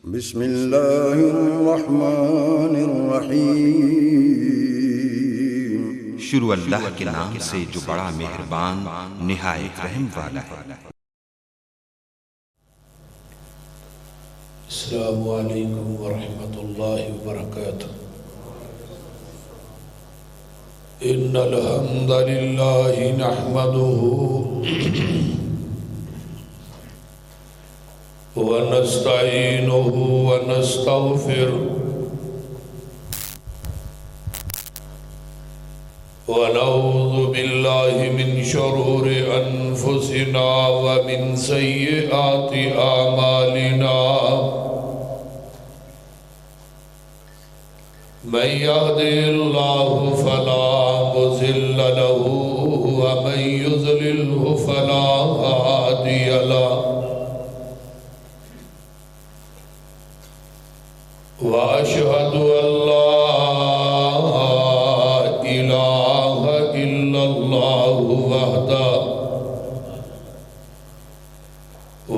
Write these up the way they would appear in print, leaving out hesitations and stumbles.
بسم اللہ الرحمن الرحیم۔ شروع اللہ کے نام سے جو بڑا مہربان نہایت رحم والا ہے۔ السلام علیکم ورحمۃ اللہ وبرکاتہ۔ ان الحمد للہ نحمده ونستعینه ونستغفره ونعوذ باللہ من شرور انفسنا ومن سیئات اعمالنا، من يهده الله فلا مضل له ومن يضلله فلا هادي له، وأشهد أن لا إله إلا الله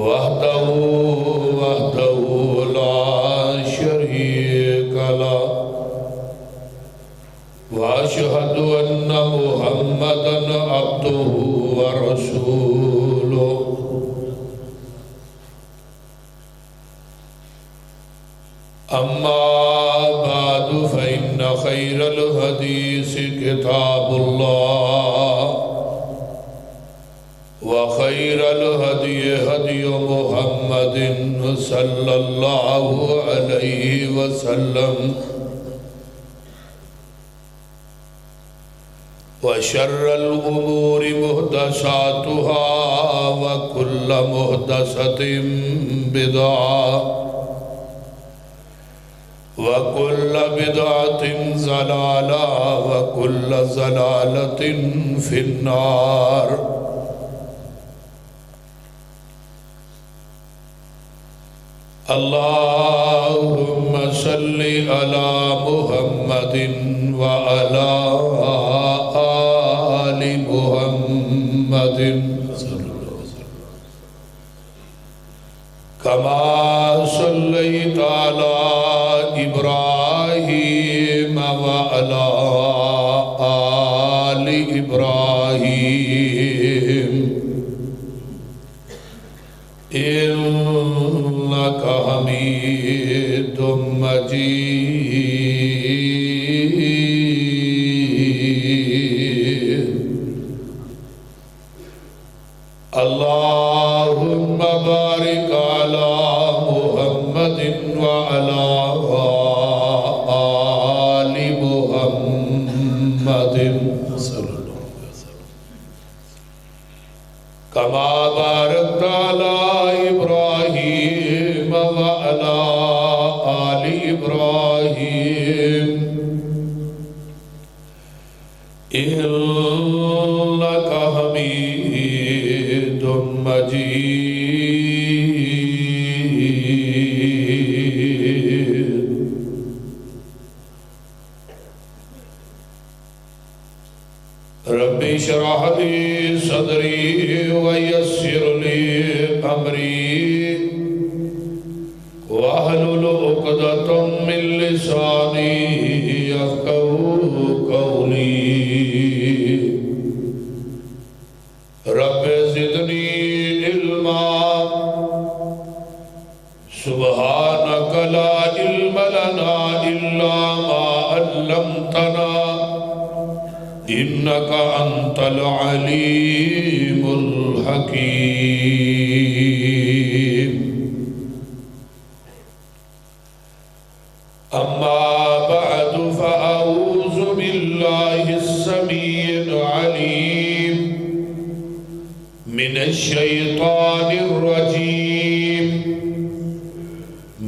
وحده لا شريك له، وأشهد أن محمدًا عبده ورسوله، أما بعد فإن خير الحديث كتاب الله، وخير الهدي هدي محمد صلى الله عليه وسلم، وشر الأمور محدثاتها وكل محدثة بدعة وكل بدعة ضلالة وكل ضلالة في النار۔ اللهم صل على محمد وعلى آل محمد كما صليت على إبراهيم وعلى آل إبراهيم إنك حميد مجيد۔ اللهم بارك على محمد وعلى آل محمد كما باركت على إبراهيم وعلى آل إبراهيم إنك حميد مجيد۔ رب اشرح لي صدري ويسر لي أمري واحلل عقدة من لساني يفقهوا قولي۔ رب زدني علما سبحانك لا علم لنا إلا ما علمتنا إنك أنت العليم الحكيم۔ أما بعد فأعوذ بالله السميع العليم من الشيطان الرجيم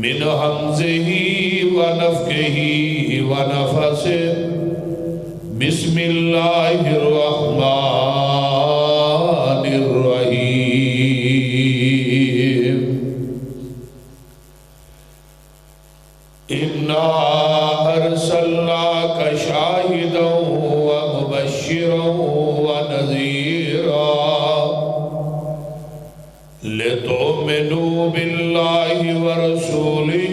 من همزه ونفخه ونفثه۔ بسم الله الرحمن الرحيم۔ إنا أرسلناك شاهدا ومبشرا ونذيرا لتؤمنوا بالله ورسوله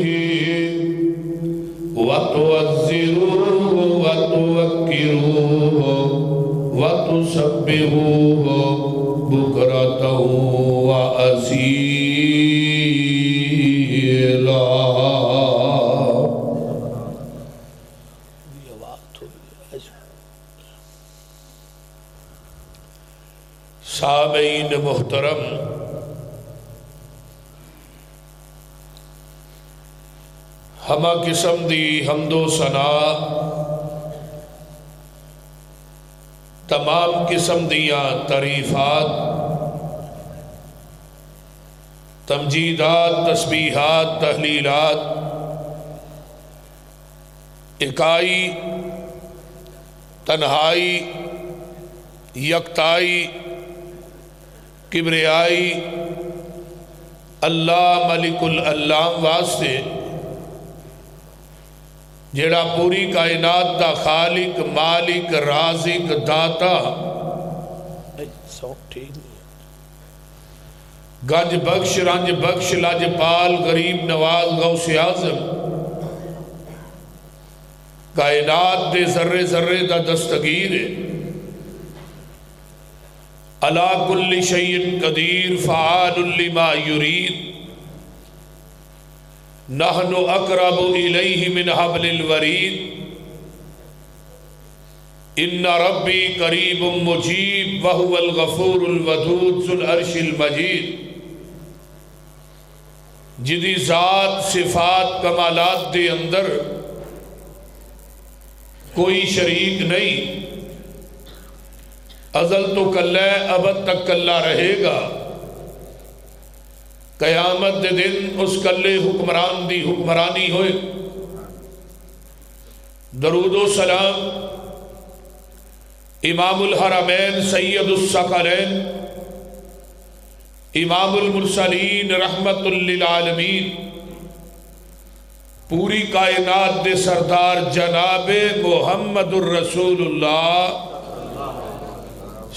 وَتُعَزِّرُوهُ وَتُوَقِّرُوهُ وَتُسَبِّحُوهُ بُكْرَةً وَأَصِيلًا۔ سامعین محترم، ہمہ قسم دی حمد و ثنا تمام قسم دیاں تعریفات، تمجیدات، تسبیحات، تحلیلات اکائی، تنہائی، یکتائی، کبریائی اللہ ملک العلام واسطے جڑا پوری کائنات دا خالق، مالک، رازق، داتا، گنج بخش، رنج بخش، لاج پال، غریب نواز، غوث اعظم، کائنات دے ذرے ذرے دا دستگیر ہے، علی کل شیء قدیر، فعال لما یرید، نحن اقرب الیہ من حبل الورید، ان ربی قریب مجیب وہو الغفور الودود ذو العرش المجید، جدی ذات، صفات، کمالات دے اندر کوئی شریک نہیں، ازل تو کلہ ہے، ابد تک کلہ رہے گا، قیامت دے دن اس کلے حکمران دی حکمرانی ہوئے۔ درود و سلام امام الحرمین سید الثقلین امام المرسلین رحمت للعالمین پوری کائنات دے سردار جناب محمد الرسول اللہ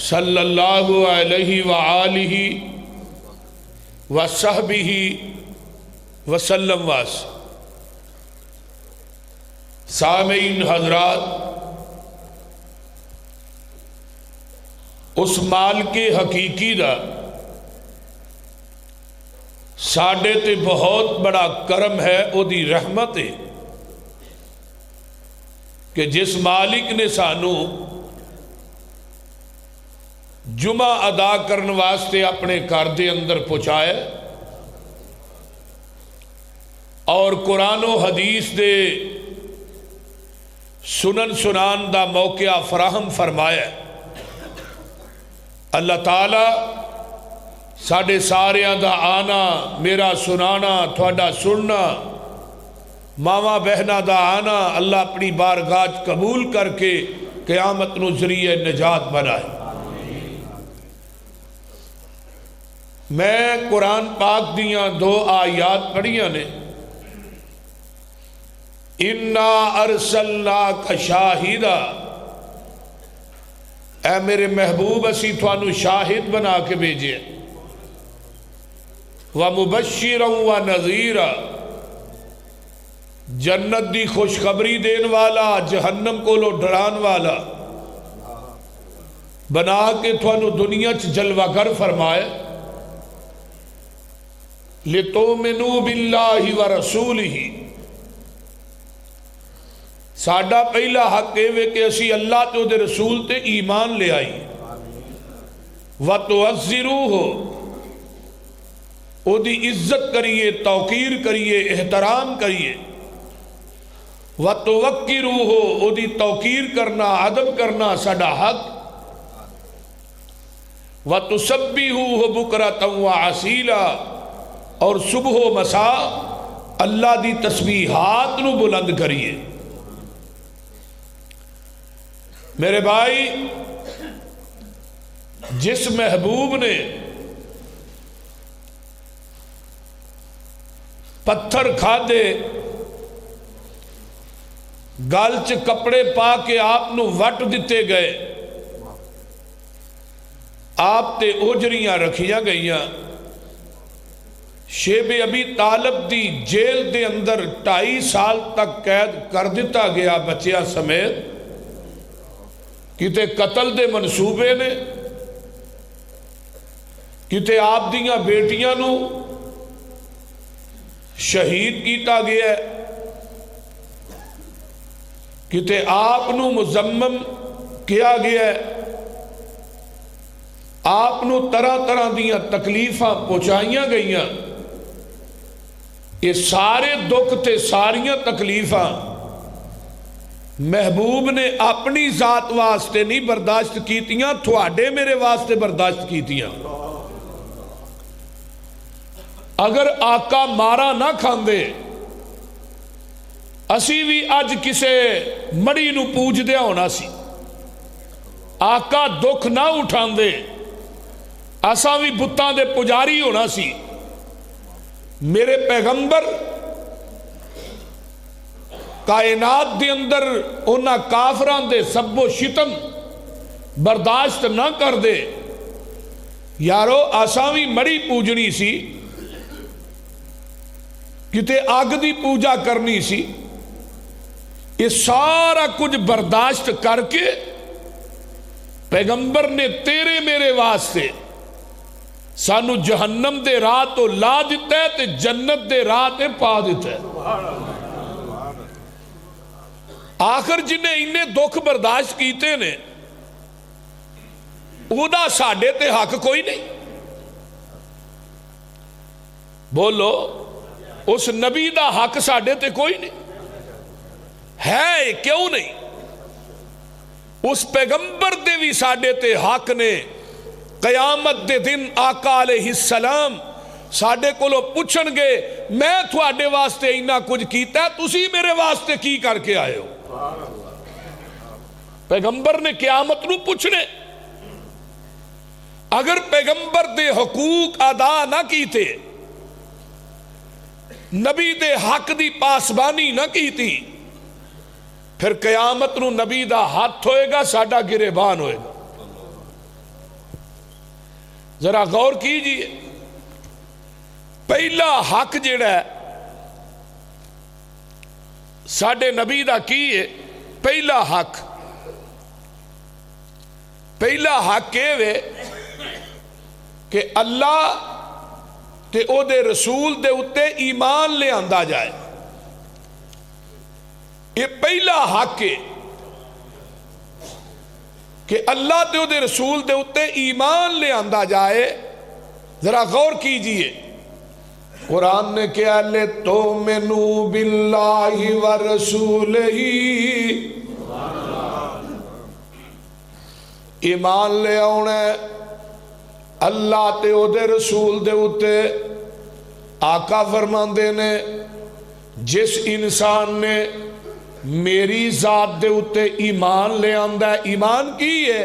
صلی اللہ علیہ وآلہ وصحبہ وسلم واس۔ سامعین حضرات، اس مال کے حقیقی دا ساڈے تے بہت بڑا کرم ہے، او دی رحمت ہے کہ جس مالک نے سانو جمعہ ادا کرنے واسطے اپنے گھر دے اندر پہنچائے اور قرآن و حدیث دے سنن سنان دا موقع فراہم فرمایا۔ اللہ تعالی ساڑے ساریاں دا آنا، میرا سنانا، تھوڑا سننا، ماما بہنا دا آنا اللہ اپنی بارگاہ قبول کر کے قیامت نو ذریعہ نجات بنائے۔ میں قرآن پاک دیاں دو آیات پڑھیاں نے، اِنَّا أَرْسَلْنَاكَ شَاهِدًا، اے میرے محبوب اسی تھانو شاہد بنا کے بھیجے، وَمُبَشِّرًا وَنَذِيرًا، جنت دی خوشخبری دین والا، جہنم کو لو ڈران والا بنا کے تھانو دنیا چ جلوہ گر فرمائے۔ لِتُؤْمِنُوا بِاللَّهِ وَرَسُولِهِ، ساڈا پہلا حق ہے کہ اسی اللہ تے دے رسول تے ایمان لے آئی، وَتُعَزِّرُوهُ، او دی عزت کریے، توقیر کریے، احترام کریے، وَتُوَقِّرُوهُ، او دی توقیر کرنا، ادب کرنا ساڈا حق، وَتُسَبِّحُوهُ بُكْرَةً وَأَصِيلًا، اور صبح و مساء اللہ دی تسبیحات نو بلند کریے۔ میرے بھائی، جس محبوب نے پتھر کھا دے، گال چ کپڑے پا کے آپ نو وٹ دیتے گئے، آپ تے اوجریاں رکھیاں گئیاں، شیب ابی طالب دی جیل دے اندر 2.5 سال تک قید کر دیتا گیا بچیاں سمیت، کتے قتل دے منصوبے نے، کتے آپ دیاں بیٹیاں نو شہید کیتا گیا ہے، کتے آپ نو مذمم کیا گیا ہے، آپ نو طرح طرح دیاں تکلیفاں پہنچائیاں گئیاں۔ یہ سارے دکھ تے ساریاں تکلیفاں محبوب نے اپنی ذات واسطے نہیں برداشت کیتیاں، تھوڑے میرے واسطے برداشت کیتیاں۔ اگر آقا مارا نہ کھاندے، اسی بھی اج کسے مڑی نو پوج دیا ہونا سی، آقا دکھ نہ اٹھاندے اساں بھی بتاں دے پجاری ہونا سی۔ میرے پیغمبر کائنات دے اندر انہاں کافران دے سب و شتم برداشت نہ کر دے، یارو اساں بھی مڑی پوجنی سی، کتے آگ دی پوجا کرنی سی، یہ سارا کچھ برداشت کر کے پیغمبر نے تیرے میرے واسطے سانو جہنم دے راہ تو لا دیتا ہے تے جنت دے راہ تے پا دیتا ہے۔ آخر جنہیں انہیں دکھ برداشت کیتے نے اودا ساڑھے تے حق کوئی نہیں۔ بولو اس نبی دا حق ساڑھے تے کوئی نہیں ہے، کیوں نہیں؟ اس پیغمبر دے بھی ساڑھے تے حق نے۔ قیامت دے دن آقا علیہ السلام ساڑھے کو لو پوچھن گے میں تھوڑے واسطے انہا کچھ کیتا ہے، تسی میرے واسطے کی کر کے آئے ہو؟ پیغمبر نے قیامت نو پوچھنے۔ اگر پیغمبر دے حقوق ادا نہ کیتے، نبی دے حق دی پاسبانی نہ کیتی، پھر قیامت نو نبی دا ہاتھ ہوئے گا، ساڑھا گریبان ہوئے گا۔ ذرا غور کیجئے، پہلا حق جڑا ہے ساڑھے نبی دا کی ہے، پہلا حق ہے کہ اللہ تے او دے رسول دے اتے ایمان لے آندہ جائے۔ یہ پہلا حق ہے کہ اللہ تے او دے رسول دے اتے ایمان لے آندہ جائے۔ ذرا غور کیجئے، قرآن نے کیا لے تُؤْمِنُوا بِاللَّهِ وَرَسُولِهِ، ایمان لے آنے اللہ تے او دے رسول دے اتے۔ آقا فرماندے نے جس انسان نے میری ذات دے اتے ایمان لے آندہ ہے، ایمان کی ہے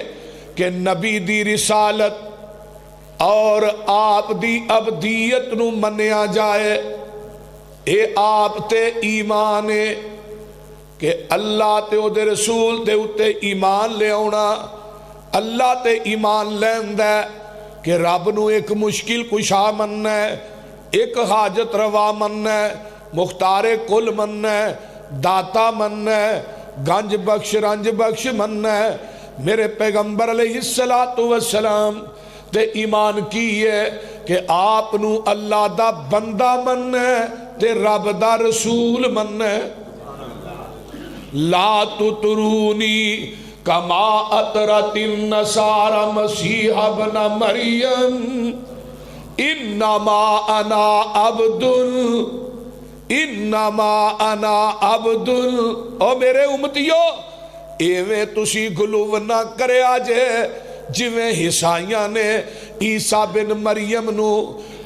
کہ نبی دی رسالت اور آپ دی عبدیت نو منیا جائے، اے آپ تے ایمان ہے کہ اللہ تے او دے رسول دے اتے ایمان لے آنا۔ اللہ تے ایمان لیندہ ہے کہ رب نو ایک مشکل کشا مننا ہے، ایک حاجت روا مننا ہے، مختار کل مننا ہے، داتا مننا ہے، گنج بخش رنج بخش مننا ہے۔ میرے پیغمبر علیہ السلام تے ایمان کی ہے کہ آپ نو اللہ دا بندہ مننا ہے تے رب دا رسول مننا ہے۔ لا تطرونی کما اطرت النصارى مسیح ابن مریم انما انا عبد، انما انا عبد۔ او میرے امتیو ایویں تسی گلو نہ کرے آجے جویں عیسائیاں نے عیسیٰ بن مریم نو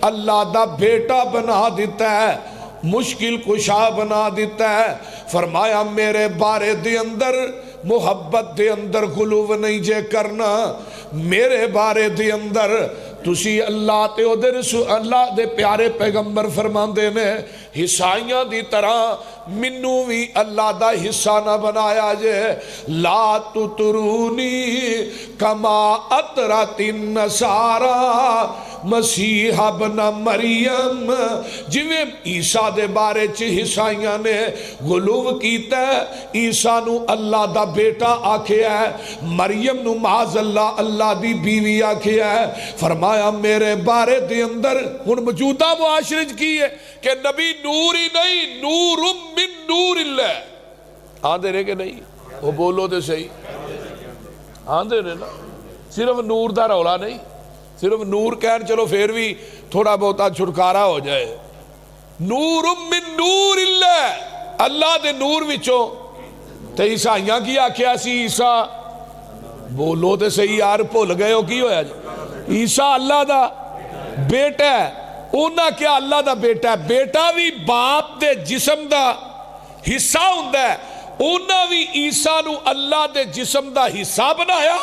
اللہ دا بیٹا بنا دیتا ہے، مشکل کشا بنا دیتا ہے۔ فرمایا میرے بارے دے اندر محبت دے اندر غلو نہیں جے کرنا، میرے بارے دے اندر تسی اللہ تے او دے رسول اللہ دے پیارے پیغمبر فرماندے نے عیسائیاں دی طرح مینوں بھی اللہ دا حصہ نہ بنایا جے لا تطرونی کما اطرت النصارى مسیح ابن مریم جویں عیسیٰ دے بارے چ عیسائیاں نے غلو کیتا ہے عیسیٰ نو اللہ دا بیٹا آکھیا ہے مریم نو معاذ اللہ اللہ دی بیوی آکھیا ہے فرمایا میرے بارے دے اندر ہن موجودہ معاشرے کی ہے کہ نبی نور ہی نہیں نور من نور اللہ آندے رہے کہ نہیں وہ بولو دے صحیح آندے رہے نا صرف نور دا رولا نہیں صرف نور کہن چلو پھر بھی تھوڑا بہتا چھٹکارا ہو جائے نور من نور اللہ اللہ دے نور وچوں تے عیسائیاں کی آکھیا سی عیسیٰ بولو تے صحیح یار بھول گئے ہو کی ہویا جی عیسیٰ اللہ دا بیٹا ہے اونا کیا اللہ دا بیٹا ہے بیٹا بھی باپ دے جسم دا حصہ ہوندا ہے اونا بھی عیسیٰ نو اللہ دے جسم دا حصہ بنایا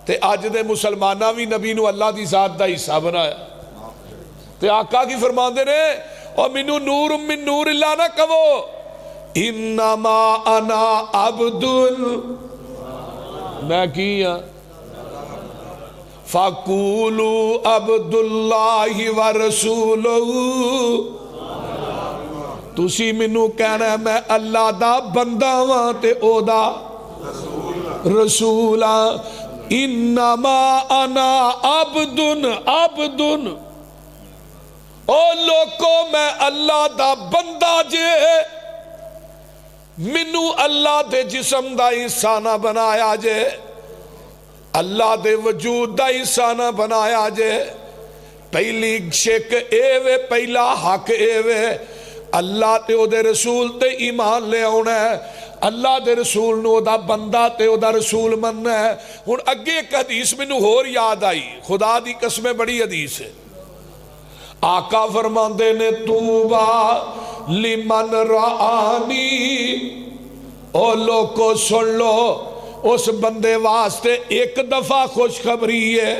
تے آج دے مسلمانہ بھی نبی نو اللہ دی ذات دا حصہ بنایا تے آقا کی فرماندے نے اور منو نور من نور اللہ نہ کہو انما انا عبد میں کیا فَقُولُوا عَبْدُ اللَّهِ وَرَسُولُهُ تُسی منو کہنا ہے میں اللہ دا بندہ ہاں تے او دا رسول انما انا عبد او لوکو میں اللہ دا بندہ جے منو اللہ دے جسم دا حصہ نہ بنایا جے اللہ دے وجود دا حصہ نہ بنایا جے پہلی شک اے وے پہلا حق اے وے اللہ تے او دے رسول تے ایمان لے آنا ہے اللہ دے رسول نو دا بندہ تے او دا رسول مننا ہے ہن اگے ایک حدیث میں نو ہور یاد آئی خدا دی قسمیں بڑی حدیث ہے آقا فرماندے نے توبہ لمن رآنی او لوگو سن لو اس بندے واسطے ایک دفعہ خوشخبری ہے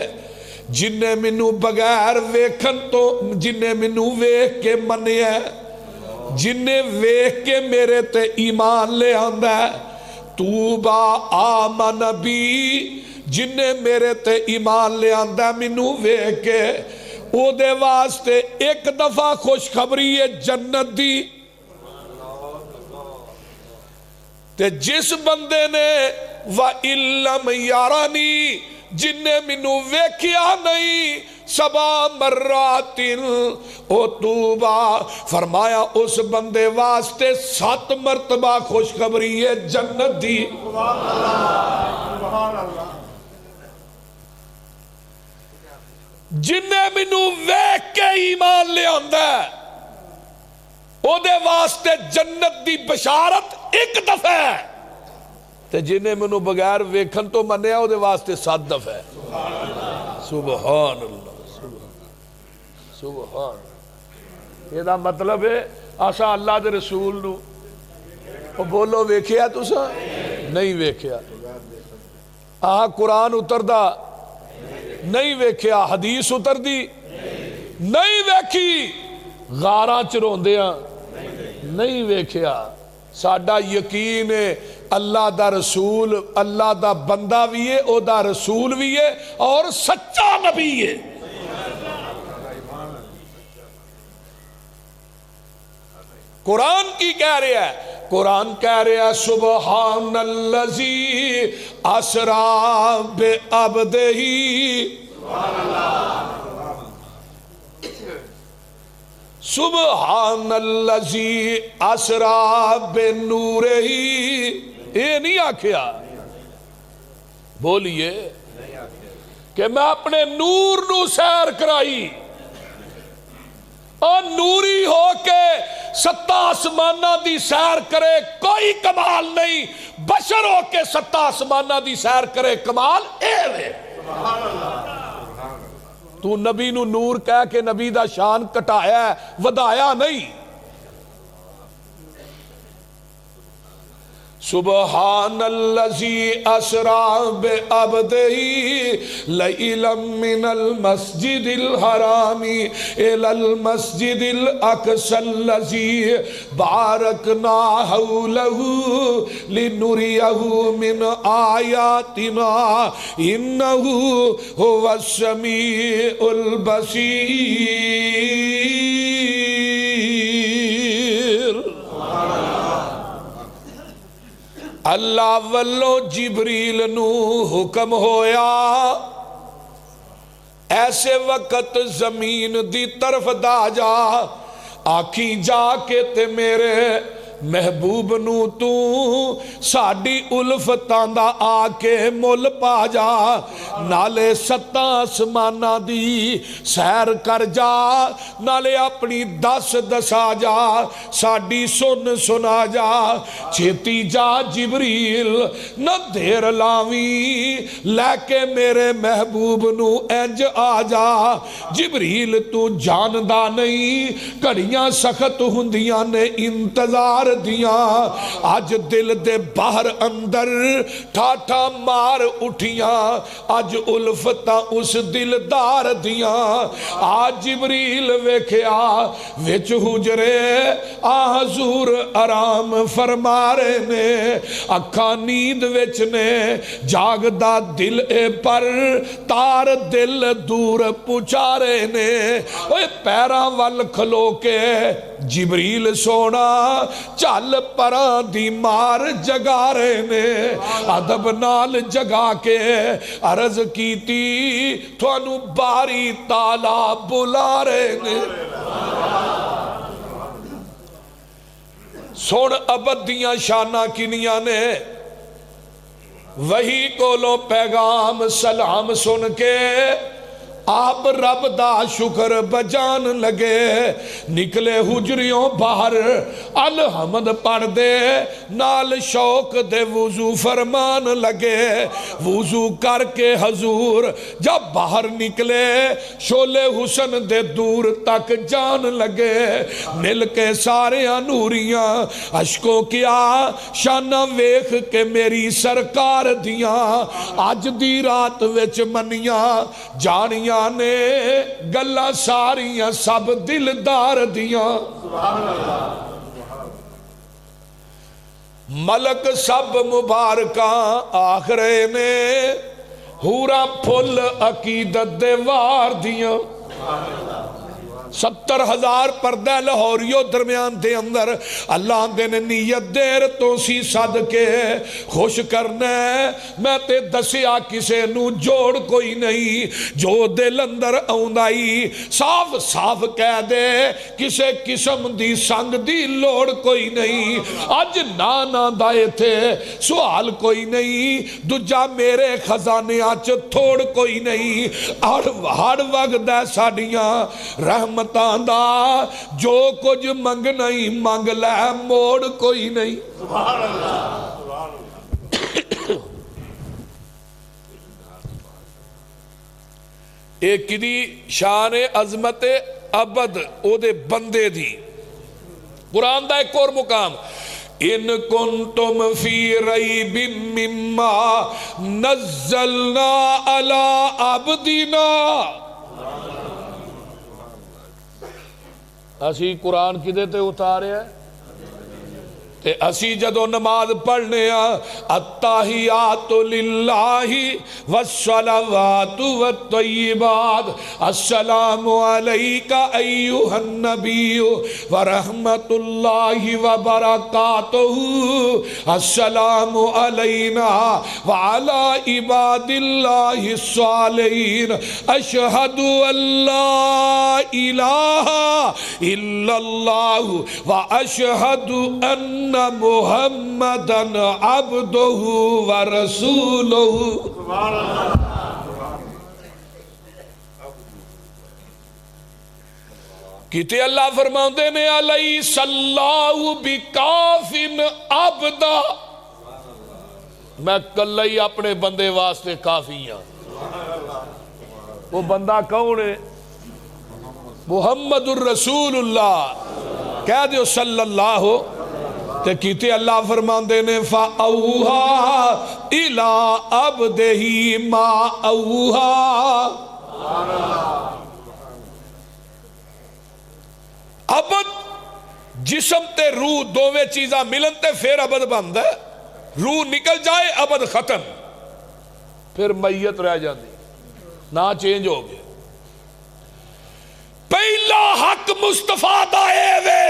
جن نے منو بغیر ویکھن تو جن نے منو ویکھ کے منے ہے جن نے ویکھ کے میرے تے ایمان لے آندا ہے توبہ آمن بی جن نے میرے تے ایمان لے آندا ہے منو ویکھ کے او دے واسطے ایک دفعہ خوشخبری ہے جنت دی تے جس بندے نے وَإِلَّمْ يَرَنِي جن نے منو ویکھیا نہیں سبا مراتن او توبہ فرمایا اس بندے واسطے 7 مرتبہ خوشخبری ہے جنت دی جن نے منو ویکھ کے ایمان لے آندا ہے او دے واسطے جنت دی بشارت ایک دفعہ ہے تے جنہیں منو بغیر ویکھن تو منیا او دے واسطے 7 دفعہ ہے سبحان اللہ سبحان یہ دا مطلب ہے آسا اللہ دے رسول نو او بولو ویکھیا تسا نہیں ویکھیا آہا قرآن اتر دا نہیں ویکھیا حدیث اتر دی نہیں ویکھی غاراں چروندیاں نہیں ویکھیا ساڈا یقین ہے اللہ دا رسول اللہ دا بندہ بھی ہے او دا رسول بھی ہے اور سچا نبی ہے قرآن کی کہہ رہا ہے قرآن کہہ رہا ہے سبحان اللذی اسرا بعبدہ سبحان اللذی اسرا بنورہ یہ نہیں آکھیا بولیے کہ میں اپنے نور نو سیر کرائی اور نوری ہو کے 7 آسمانہ دی سیر کرے کوئی کمال نہیں بشر ہو کے 7 آسمانہ دی سیر کرے کمال اے وے تو نبی نو نور کہہ کے نبی دا شان کٹایا ہے ودایا نہیں سبحان الذی اسرا بعبدہ لیلا من المسجد الحرام الی المسجد الاقصی الذی بارکنا حولہ لنریہ من آیاتنا انہ هو السمیع البصیر۔ اللہ والو جبریل نو حکم ہویا ایسے وقت زمین دی طرف دا جا آکھی جا کے تے میرے محبوب نو تو ساڑی الفتاں دا آکے مل پا جا نالے ستاں آسمانہ دی سیر کر جا نالے اپنی دس دسا جا ساڑی سن سنا جا چھتی جا جبریل نہ دیر لاویں لے کے میرے محبوب نو انج آ جا۔ جبریل تو جاندہ نہیں کڑیاں سخت ہندیاں نے انتظار دیاں آج دل دے باہر اندر ٹھاٹھا مار اٹھیاں آج الفتاں اس دلدار دیاں آج جبریل ویکھیا وچ حجرے حضور آرام فرما رہے نے اکھاں نیند وچ نے جاگدا دل اے پر تار دل دور پچا رہے نے اوے پیراں ول کھلو کے جبریل سونا چل پران دی مار جگا رہے نے ادب نال جگا کے عرض کیتی تھانو باری تالا بلا رہے نے۔ سن ابدیاں شانہ کنیاں نے وہی کولو پیغام سلام سن کے آپ رب دا شکر بجان لگے نکلے حجریوں باہر الحمد پڑھ دے نال شوق دے وضو فرمان لگے وضو کر کے حضور جب باہر نکلے شولے حسن دے دور تک جان لگے مل کے سارے نوریاں عشقوں کیا شانہ ویخ کے میری سرکار دیاں آج دی رات وچ منیاں جانیاں نے گلہ ساریاں سب دلدار دیاں ملک سب مبارکاں آخرے نے ہورا پھل عقیدت دے وار دیاں 70,000 پردہ لاہوریوں درمیان دے اندر اللہ دے نے نیت دیر تو سی صدقے خوش کرنے میں تے دسیا کسے نو جوڑ کوئی نہیں جو دل اندر آؤندائی صاف صاف کہہ دے کسے قسم دی سنگ دی لوڑ کوئی نہیں آج نانا دائے تھے سوال کوئی نہیں دجا میرے خزانے آج تھوڑ کوئی نہیں ہر وقت ہے ساڑیاں رحمت دا جو کچھ منگ نہیں منگ لے موڑ کوئی نہیں۔ ایک دی شان عظمت ابد او دے بندے دی قرآن دا ایک اور مقام ان کنتم فی ریب مما نزلنا علی عبدنا اسی قرآن کی دیتے اتارے ہیں تے اسی جدو نماز پڑھنے التحیات للہ والصلوات والطیبات السلام علیکہ ایوہ النبی ورحمت اللہ وبرکاتہ السلام علینا وعلی عباد اللہ الصالحین اشہد اللہ الہ الا اللہ واشہد ان محمدن عبدہ ورسولہ۔ کہتے اللہ فرماؤندے نے علیہ اللہ بکافن عبدہ میں کل ہی اپنے بندے واسطے کافی ہوں۔ وہ بندہ کون ہے؟ محمد الرسول اللہ کہہ دیو صلی اللہ تے کیتے اللہ فرماندے نے فَأَوْحَا إِلَىٰ عَبْدِهِ مَا أَوْحَا. عبد جسم تے روح دوویں چیزاں ملن تے پھر عبد بندا ہے. روح نکل جائے عبد ختم، پھر میت رہ جاتی، نہ چینج ہو گیا. پہلا حق مصطفیٰ دا اے وے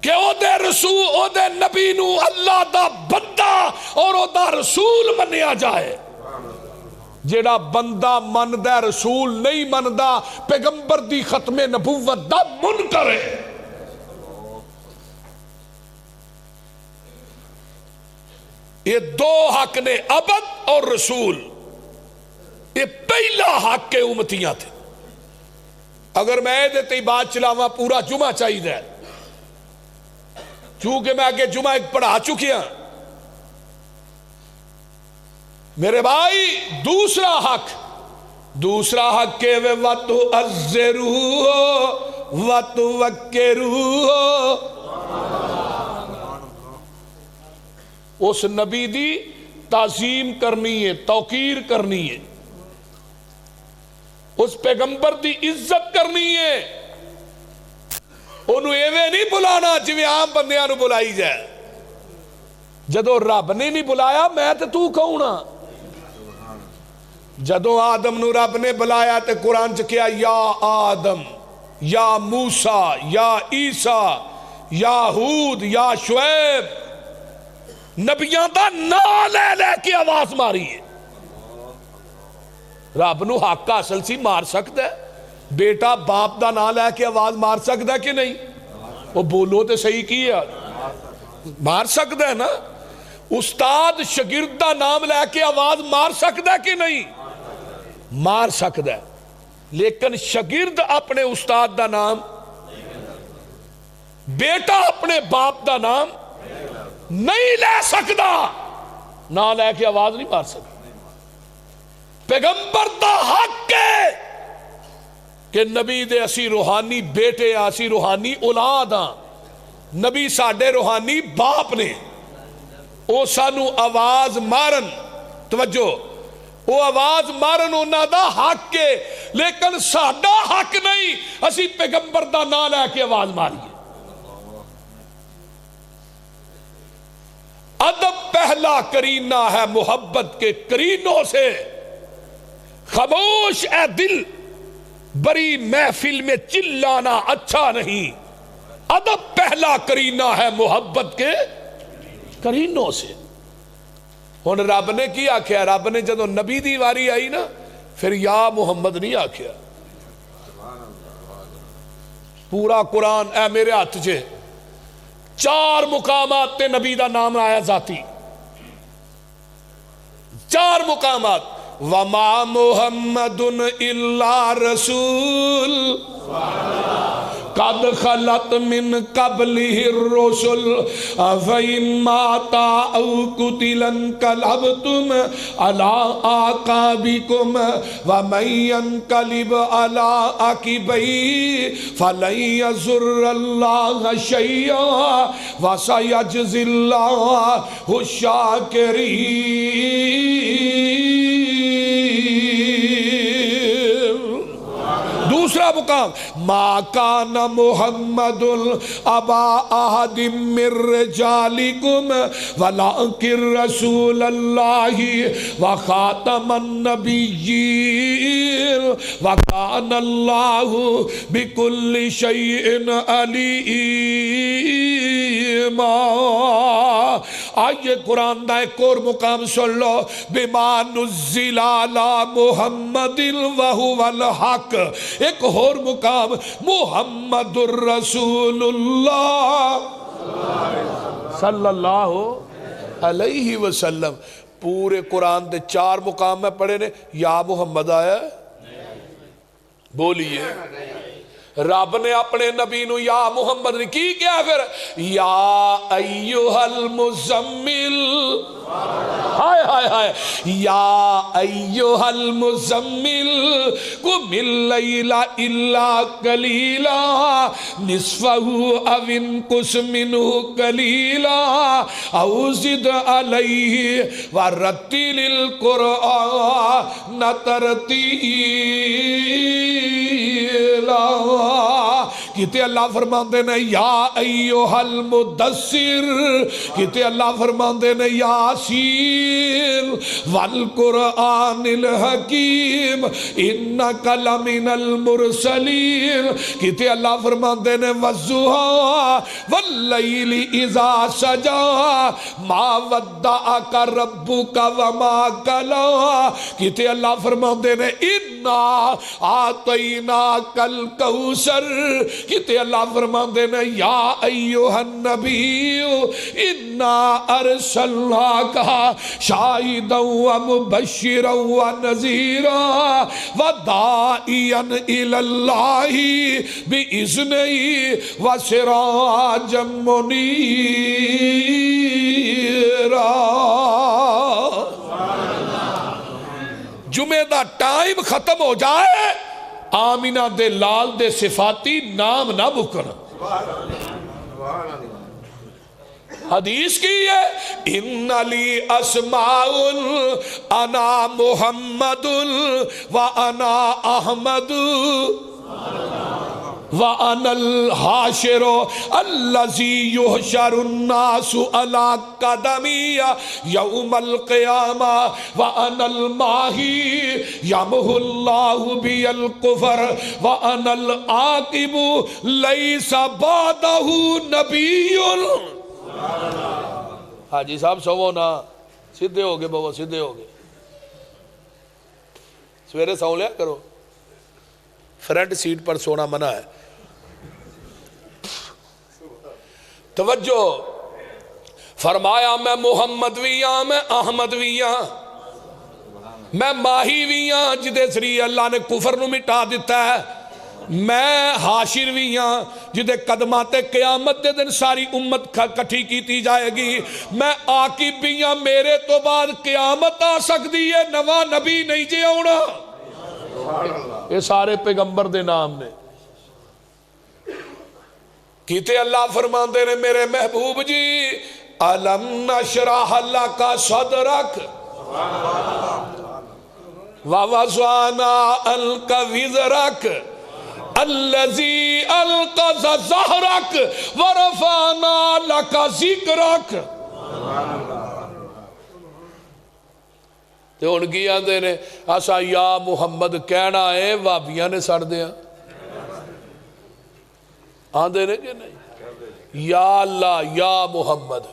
کہ او دے رسول او دے نبی نو اللہ دا بندہ اور او دا رسول منیا جائے. جیڑا بندہ مندہ رسول نہیں مندہ پیغمبر دی ختم نبوت دا منکر ہے. یہ دو حق نے، عبد اور رسول. یہ پہلا حق کے امتیاں تھے. اگر میں دیتے ہی بات چلاواں پورا جمعہ چاہیے دے، چونکہ میں آگے جمعہ ایک پڑھا چکی ہوں. میرے بھائی دوسرا حق کے وے وَتُعَزِّرُوهُ وَتُوَقِّرُوهُ. اس نبی دی تعظیم کرنی ہے، توقیر کرنی ہے، اس پیغمبر دی عزت کرنی ہے. انہوں ایویں نہیں بلانا جویں عام بندیاں نو بلائی جائے. جدو رب نے نہیں بلایا میں تے تو کہوں نا. جدو آدم نو رب نے بلایا تے قرآن چ کیا یا آدم، یا موسیٰ، یا عیسیٰ، یا ہود، یا شعیب. نبیاں دا نام لے لے کے آواز ماری ہے. رب نو حق حاصل سی مار سکتا ہے. بیٹا باپ دا نام لے کے آواز مار سکتا ہے کہ نہیں؟ وہ بولو تے صحیح کی ہے، مار سکتا ہے نا. استاد شاگرد دا نام لے کے آواز مار سکتا ہے کہ نہیں؟ مار سکتا ہے. لیکن شاگرد اپنے استاد دا نام، بیٹا اپنے باپ دا نام نہیں لے سکتا. نہ لے کے آواز نہیں مار سکتا. پیغمبر دا حق ہے کہ نبی دے اسی روحانی بیٹے ہاں، اسی روحانی اولاد ہاں. نبی ساڈے روحانی باپ نے. او سانو آواز مارن، توجہ، وہ آواز مارن انہاں دا حق ہے، لیکن ساڈا حق نہیں اسی پیغمبر دا نام لے کے آواز ماریے. ادب پہلا کرینہ ہے محبت کے کرینوں سے. خاموش اے دل، بڑی محفل میں چلانا اچھا نہیں. ادب پہلا کرینہ ہے محبت کے کرینوں سے. ہن رب نے کی آکھیا؟ رب نے جدو نبی دی واری آئی نا پھر یا محمد نہیں آکھیا. پورا قرآن اے میرے ہاتھ چے 4 مقامات تے نبی دا نام آیا ذاتی. 4 مقامات. وَمَا مُحَمَّدٌ إِلَّا رَسُولٌ قَدْ خَلَتْ مِنْ قَبْلِهِ الرُّسُلُ أَفَإِنْ مَاتَ أَوْ قُتِلَ انقَلَبْتُمْ عَلَىٰ أَعْقَابِكُمْ وَمَن يَنقَلِبْ عَلَىٰ عَقِبَيْهِ فَلَن يَضُرَّ اللَّهَ شَيْئًا وَسَيَجْزِي اللَّهُ الشَّاكِرِينَ. دوسرا مقام ما کان محمد ابا احد من رجالکم ولکن رسول اللہ وخاتم النبیین وکان اللہ بکل شیء علیم. آئیے قرآن دا ایک اور مقام سن لو. بما نزل علی محمد وہو الحق. ایک اور مقام محمد الرسول اللہ صلی اللہ علیہ وسلم. پورے قرآن دے 4 مقام میں پڑھے نے. یا محمد آیا بولیے. رب نے اپنے نبی نو یا محمد نے کی کیا پھر یا ایھا المزمل ہائے ہائے ہائے یا ایھا المزمل قم اللیل الا قلیلا نصفہ او انقص منہ قلیلا او زد علیہ ورتل القرآن ترتیلا کہتے اللہ فرماندے نے یا ایھا المدثر کہتے اللہ فرماندے نے یاسین والقرآن الحکیم انک لمن المرسلین کہتے اللہ فرماندے نے والضحی واللیل اذا سجا ما ودعک ربک وما قلا کہتے اللہ فرماندے نے انا آتیناک الکوثر کہتے اللہ فرماندے نے یا ایھا النبی انا ارسلناک شاہدا ومبشرا ونذیرا وداعیا الی اللہ باذنہ وسراجا منیرا جمعہ دا ٹائم ختم ہو جائے آمینہ دے لال دے صفاتی نام نہ بکر حدیث کی ہے ان لی اسماء انا محمد و انا احمد وَأَنَا الْحَاشِرُ الَّذِي يُحْشَرُ النَّاسُ عَلَىٰ قَدَمِيَّ يَوْمَ الْقِيَامَةِ وَأَنَا الْمَاحِي يَمْحُو اللَّهُ بِيَ الْكُفْرَ وَأَنَا الْعَاقِبُ لَيْسَ بَعْدَهُ نَبِيٌّ حاجی صاحب سوو نا سیدھے ہو گئے بابا سیدھے ہو گئے سویرے سو لیا کرو فرنٹ سیٹ پر سونا منع ہے توجہ فرمایا میں محمد بھی ہاں میں احمد بھی ہاں میں ماہی بھی ہاں جدے ذریعے اللہ نے کفر نو مٹا دیتا ہے میں حاشر بھی ہاں جدے قدمات قیامت دے دن ساری امت کٹھی کیتی جائے گی میں عاقب بھی ہاں میرے تو بعد قیامت آ سکتی ہے نواں نبی نہیں جے آنا یہ سارے پیغمبر دے نام نے کیتے اللہ فرماندے نے میرے محبوب جی الم نشرح لک صدرک ووضعنا عنک وزرک الذی انقض ظہرک ورفعنا لک ذکرک تے ان کی آندے نے آسا یا محمد کہنا ہے وابیاں نے سڑ دیا آندے نے کہ نہیں یا اللہ یا محمد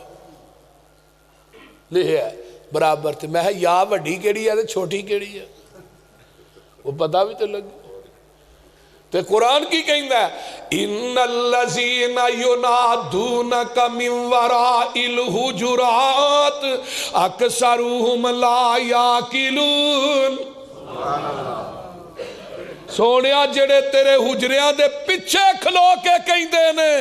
لکھے ہے برابر تھے میں یا وڈی کیڑی ہے تے چھوٹی کیڑی ہے وہ پتہ بھی تو لگی تے قرآن کی کہیں گا ان الذین ینادونک من وراء الحجرات اکثرهم لا یاقلون سونیا جڑے تیرے حجریاں دے پیچھے کھلو کے کہیں دے نے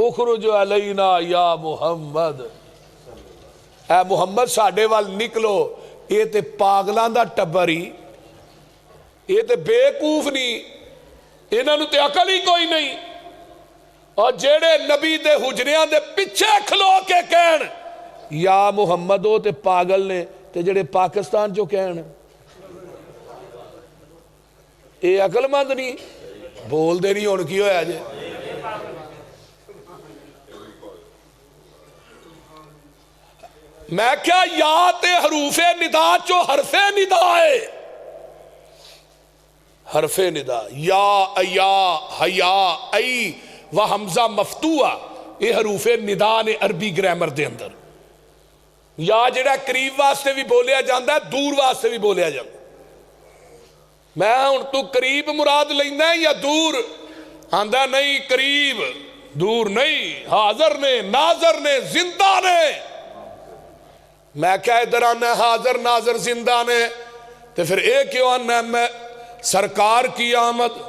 اخرج علینا یا محمد اے محمد ساڑھے وال نکلو یہ تے پاگلان دا ٹبری یہ تے بیوقوف نہیں انہوں تے عقل ہی کوئی نہیں اور جیڑے نبی دے حجریاں دے پیچھے کھلو کے کہن یا محمد ہو تے پاگل نے تے جیڑے پاکستان جو کہن اے عقل مند نہیں بول دے نہیں ان کی ہویا جے میں کیا یا تے حروف ندا چو حرف ندا ہے حرف ندا یا ایا حیا ای و حمزہ مفتوح یہ حروف ندا نے عربی گرامر دے اندر یا جڑا قریب واسطے بھی بولیا جاندہ ہے دور واسطے بھی بولیا جاندہ میں ہوں تو قریب مراد لیندہ ہے یا دور آندہ نہیں قریب دور نہیں حاضر نے ناظر نے زندہ نے میں کیا ادھر آنا حاضر ناظر زندہ نے تو پھر ایک کیوں آنا میں سرکار کی آمد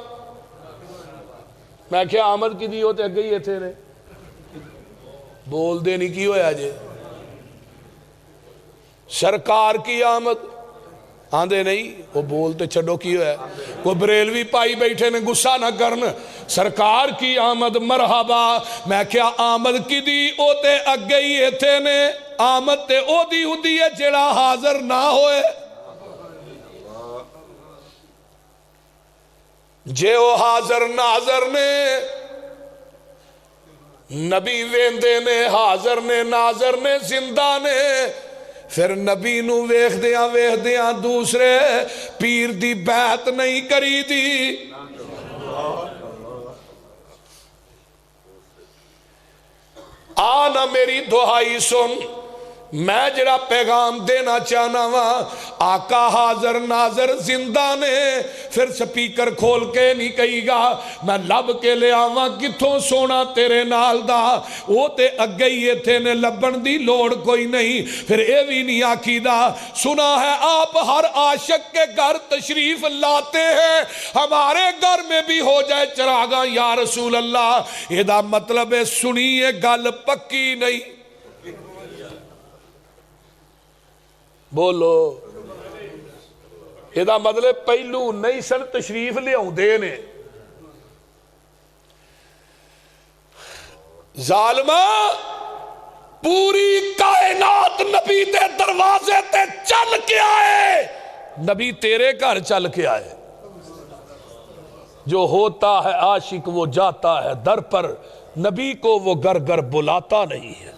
میں کیا آمد کی دی ہوتے اگے ہی تھے نے بول دے نہیں کی ہویا جے سرکار کی آمد آندے نہیں وہ بولتے چھڑو کی ہویا وہ بریلوی پائی بیٹھے نے غصہ نہ کرن سرکار کی آمد مرحبا میں کیا آمد کی دی ہوتے اگے ہی تھے نے آمد تے او دی ہوندی ہے جڑا حاضر نہ ہوئے جے او حاضر ناظر نے نبی ویندے نے حاضر نے ناظر نے زندہ نے پھر نبی نو ویخ دیاں دوسرے پیر دی بیعت نہیں کری دی آنا میری دعائی سن میں جڑا پیغام دینا چاہنا وا آقا حاضر ناظر زندہ نے پھر سپیکر کھول کے نہیں کہی گا میں لب کے لے آواں کتھوں سونا تیرے نال دا وہ تے اگئی یہ تھے نے لبن دی لوڑ کوئی نہیں پھر اے بھی نہیں آکھی دا سنا ہے آپ ہر عاشق کے گھر تشریف لاتے ہیں ہمارے گھر میں بھی ہو جائے چراغاں یا رسول اللہ یہ دا مطلب ہے سنیے گل پکی نہیں بولو یہ مطلب پہلو نہیں سن تشریف لے آؤندے نے ظالمہ پوری کائنات نبی دے دروازے تے چل کے آئے نبی تیرے گھر چل کے آئے جو ہوتا ہے عاشق وہ جاتا ہے در پر نبی کو وہ گھر گھر بلاتا نہیں ہے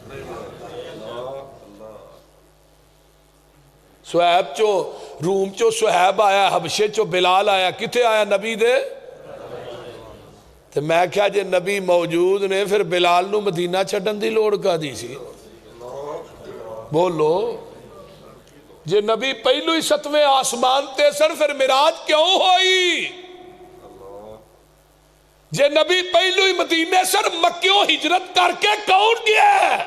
سہیب چو روم چو سہیب آیا حبشے چو بلال آیا کتے آیا نبی دے تو میں کیا جے نبی موجود نے پھر بلال نو مدینہ چھڑن دی لوڑ کا دی سی بولو جے نبی پہلو ہی ستویں آسمان تے سر پھر معراج کیوں ہوئی جے نبی پہلو ہی مدینہ سر مکیوں ہجرت کر کے کون گیا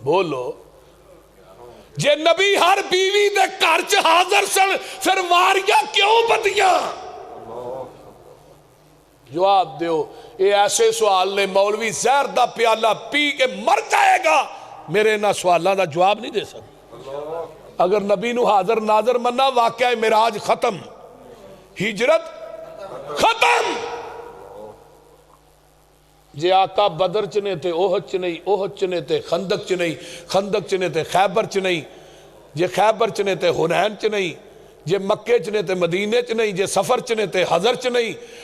بولو جے نبی ہر بیوی دے کارچ حاضر سن پھر واریاں کیوں بدیاں جواب دیو اے ایسے سوال نے مولوی زہر دا پیالہ پی کے مر جائے گا میرے نہ سوالہ دا جواب نہیں دے سکتا اگر نبی نو حاضر ناظر مننا واقعہ معراج ختم ہجرت ختم جے آقا بدر چنے تے اوہد چنے اوہد چنے تے خندق چنے خندق چنے تے خیبر چنے جے خیبر چنے تے حنین چنے جے مکے چنے تے مدینے چنے جے سفر چنے تے حضر چنے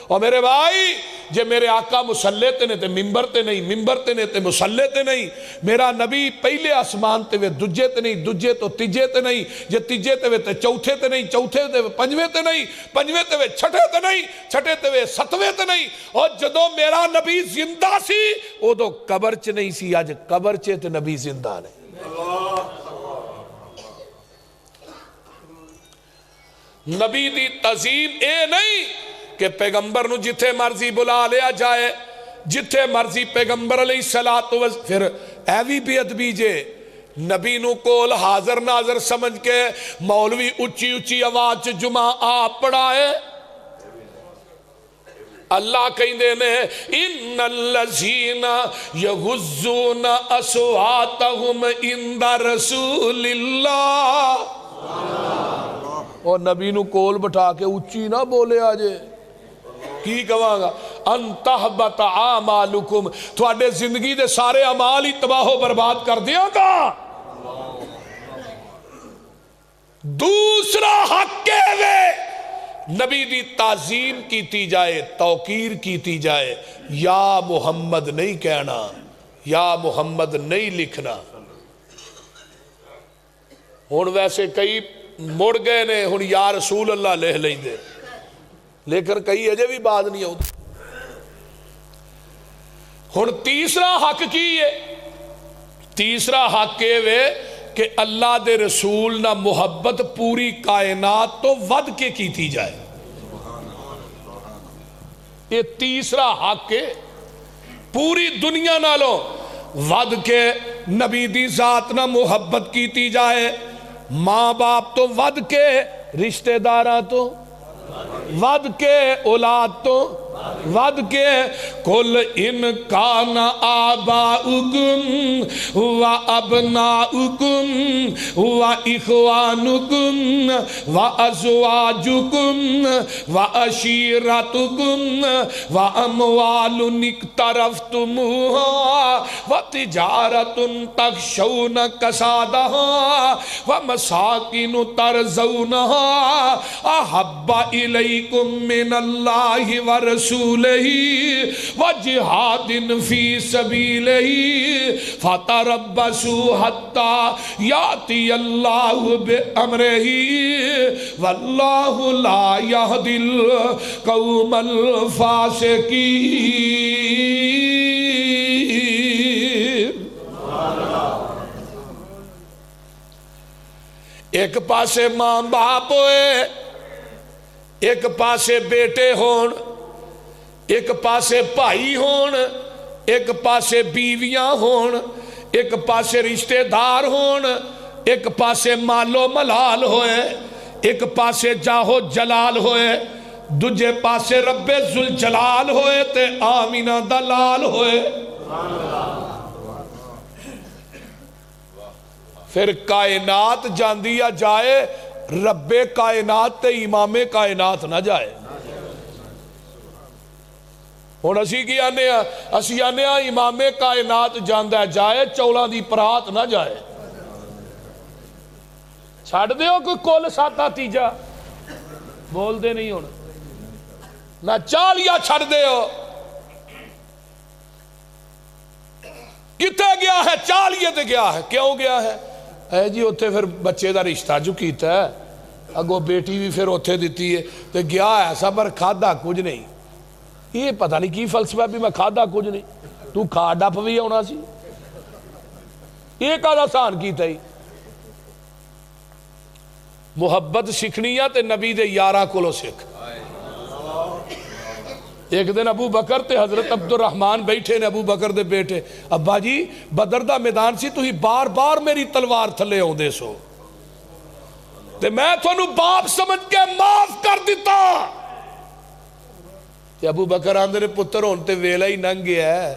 اور میرے بھائی جے میرے آقا مسلح تے نے تے ممبر تے نہیں ممبر تے نے تے مسلح تے نہیں میرا نبی پہلے آسمان تے وے دجے تے نہیں دجے تو تیجے تے نہیں جے تیجے تے وے تے چوتھے تے نہیں چوتھے تے وے پنجوے تے نہیں پنجوے تے وے چھٹے تے نہیں چھٹے تے وے ستوے تے نہیں اور جدو میرا نبی زندہ سی او دو قبر چ نہیں سی آج قبر چے تے نبی زندہ نہیں نبی دی تعظیم اے نہیں کہ پیغمبر نو جتھے مرضی بلا لیا جائے جتھے مرضی پیغمبر علیہ السلام پھر ایوی بھی ادبی جے نبی نو کول حاضر ناظر سمجھ کے مولوی اچھی اچھی آواز جمعہ آپ پڑھائے اللہ کہیں دینے ان الذین یغضون اصواتہم عند رسول اللہ اور نبی نو کول بٹھا کے اچھی نہ بولے آجے کی کہاں گا ان تحبت اعمالکم تواڈے زندگی دے سارے اعمال ہی تباہ و برباد کر دیا گا دوسرا حق کے وے نبی دی تعظیم کیتی جائے توقیر کیتی جائے یا محمد نہیں کہنا یا محمد نہیں لکھنا ہن ویسے کئی مڑ گئے نے ہن یا رسول اللہ لہ لیں دے لیکن کئی اجے بھی بات نہیں ہوتی ہن تیسرا حق کی ہے تیسرا حق یہ وے کہ اللہ دے رسول نہ محبت پوری کائنات تو ود کے کیتی جائے یہ تیسرا حق ہے پوری دنیا نالوں ود کے نبی دی ذات نہ محبت کیتی جائے ماں باپ تو ود کے رشتہ داراں تو ود کے اولاد تو ود کے کل ان کان آباؤکم و ابناؤکم و اخوانکم و ازواجکم و عشیرتکم و اموال اقترفتموها و تجارت تخشون کسادها و مساکن ترضونها احب الیکم من اللہ ورسولہ وجہاد فی سبیلہ فتربصوا حتی یاتی اللہ بامرہ واللہ لا یہدی القوم الفاسقین۔ ایک پاسے ماں باپ ہوئے، ایک پاسے بیٹے ہون، ایک پاسے بھائی ہون، ایک پاسے بیویاں ہون، ایک پاسے رشتہ دار ہون، ایک پاسے مالو ملال ہوئے، ایک پاسے جاہو جلال ہوئے، دوجے پاسے رب ذوالجلال ہوئے تے آمینہ دلال ہوئے۔ پھر کائنات جاندیا جائے، رب کائنات تے امام کائنات نہ جائے۔ ہن اسی کی آنے ہیں، اسی آنے ہیں امام کائنات جاندہ جائے، چولاں دی پرات نہ جائے۔ چھاڑ دے ہو کوئی کول ساتھا تیجا بول دے نہیں ہونا، نہ چالیا چھڑ دے ہو۔ کتے گیا ہے؟ چالیے تے گیا ہے۔ کیوں گیا ہے؟ اے جی اتھے پھر بچے دا رشتہ جو کیتا ہے، اگو بیٹی بھی پھر اتھے دیتی ہے، تے گیا ہے سبر کھادا کچھ نہیں۔ یہ پتہ نہیں کی فلسفہ بھی میں کھادا کچھ نہیں، تو کھا ڈپ بھی ہونا سی، یہ کہا آسان کی تھی۔ محبت سکھنی ہے تے نبی دے یارہ کولو سکھ۔ ایک دن ابو بکر تے حضرت عبد الرحمن بیٹھے نے، ابو بکر دے بیٹے، ابا جی بدر دا میدان سی، تو ہی بار بار میری تلوار تھلے ہوں دے سو تے میں تھونو باپ سمجھ کے معاف کر دیتا۔ ابو بکر آندھے پتر ہونتے ویلا ہی ننگ گیا ہے،